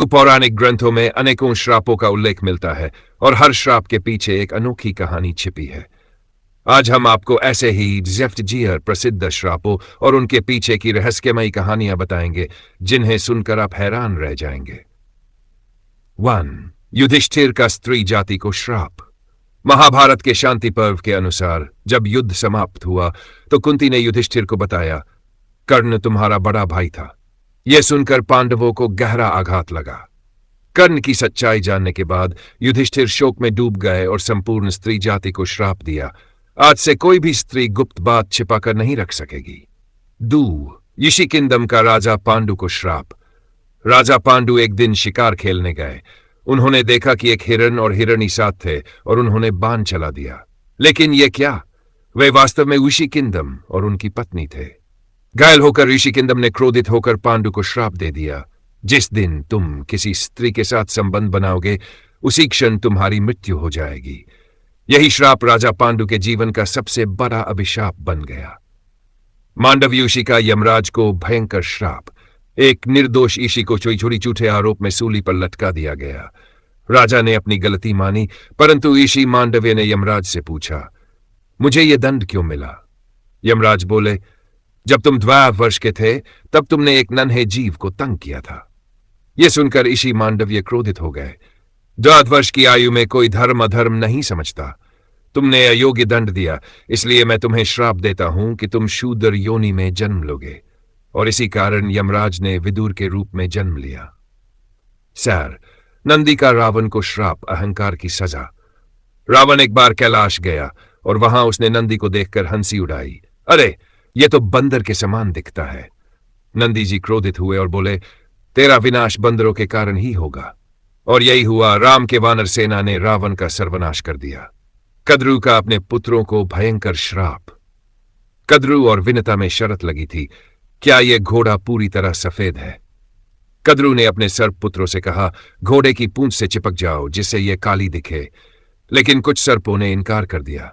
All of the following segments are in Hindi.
पौराणिक ग्रंथों में अनेकों श्रापों का उल्लेख मिलता है और हर श्राप के पीछे एक अनोखी कहानी छिपी है। आज हम आपको ऐसे ही ज़ेफ़्टजीयर प्रसिद्ध श्रापों और उनके पीछे की रहस्यमयी कहानियां बताएंगे जिन्हें सुनकर आप हैरान रह जाएंगे। 1. युधिष्ठिर का स्त्री जाति को श्राप। महाभारत के शांति पर्व के अनुसार जब युद्ध समाप्त हुआ तो कुंती ने युधिष्ठिर को बताया, कर्ण तुम्हारा बड़ा भाई था। यह सुनकर पांडवों को गहरा आघात लगा। कर्ण की सच्चाई जानने के बाद युधिष्ठिर शोक में डूब गए और संपूर्ण स्त्री जाति को श्राप दिया, आज से कोई भी स्त्री गुप्त बात छिपाकर नहीं रख सकेगी। 2. यिशिकिंदम का राजा पांडु को श्राप। राजा पांडु एक दिन शिकार खेलने गए। उन्होंने देखा कि एक हिरण और हिरणी साथ थे और उन्होंने बाण चला दिया। लेकिन यह क्या? वे वास्तव में यिशिकिंदम और उनकी पत्नी थे। घायल होकर यिशिकिंदम ने क्रोधित होकर पांडु को श्राप दे दिया, जिस दिन तुम किसी स्त्री के साथ संबंध बनाओगे उसी क्षण तुम्हारी मृत्यु हो जाएगी। यही श्राप राजा पांडु के जीवन का सबसे बड़ा अभिशाप बन गया। मांडव ऋषि का यमराज को भयंकर श्राप। एक निर्दोष ऋषि को चोरी झूठे आरोप में सूली पर लटका दिया गया। राजा ने अपनी गलती मानी, परंतु ऋषि मांडव्य ने यमराज से पूछा, मुझे यह दंड क्यों मिला? यमराज बोले, जब तुम 12 वर्ष के थे तब तुमने एक नन्हे जीव को तंग किया था। यह सुनकर ऋषि मांडव्य क्रोधित हो गए। 12 वर्ष की आयु में कोई धर्म अधर्म नहीं समझता। तुमने अयोग्य दंड दिया, इसलिए मैं तुम्हें श्राप देता हूं कि तुम शूद्र योनि में जन्म लोगे। और इसी कारण यमराज ने विदुर के रूप में जन्म लिया। सर, नंदी का रावण को श्राप, अहंकार की सजा। रावण एक बार कैलाश गया और वहां उसने नंदी को देखकर हंसी उड़ाई। अरे, यह तो बंदर के समान दिखता है। नंदी जी क्रोधित हुए और बोले, तेरा विनाश बंदरों के कारण ही होगा। और यही हुआ। राम के वानर सेना ने रावण का सर्वनाश कर दिया। कद्रु का अपने पुत्रों को भयंकर श्राप। कद्रु और विनता में शर्त लगी थी, क्या यह घोड़ा पूरी तरह सफेद है? कद्रु ने अपने सर्पपुत्रों से कहा, घोड़े की पूंछ से चिपक जाओ जिससे यह काली दिखे। लेकिन कुछ सर्पों ने इनकार कर दिया।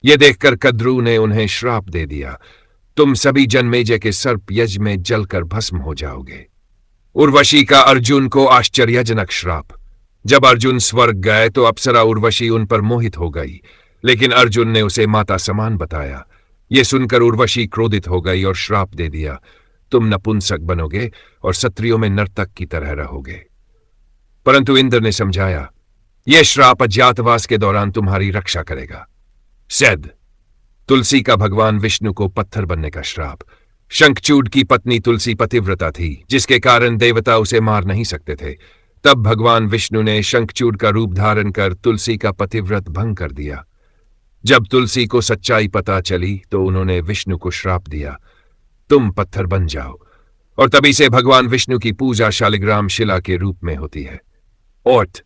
यह देखकर कद्रु ने उन्हें श्राप दे दिया, तुम सभी जन्मेजय के सर्प यज्ञ में जलकर भस्म हो जाओगे। उर्वशी का अर्जुन को आश्चर्यजनक श्राप। जब अर्जुन स्वर्ग गए तो अप्सरा उर्वशी उन पर मोहित हो गई, लेकिन अर्जुन ने उसे माता समान बताया। यह सुनकर उर्वशी क्रोधित हो गई और श्राप दे दिया, तुम नपुंसक बनोगे और क्षत्रियों में नर्तक की तरह रहोगे। परंतु इंद्र ने समझाया, यह श्राप अज्ञातवास के दौरान तुम्हारी रक्षा करेगा। सैद, तुलसी का भगवान विष्णु को पत्थर बनने का श्राप। शंखचूड की पत्नी तुलसी पतिव्रता थी, जिसके कारण देवता उसे मार नहीं सकते थे। तब भगवान विष्णु ने शंखचूड का रूप धारण कर तुलसी का पतिव्रत भंग कर दिया। जब तुलसी को सच्चाई पता चली तो उन्होंने विष्णु को श्राप दिया, तुम पत्थर बन जाओ। और तभी से भगवान विष्णु की पूजा शालिग्राम शिला के रूप में होती है। 8.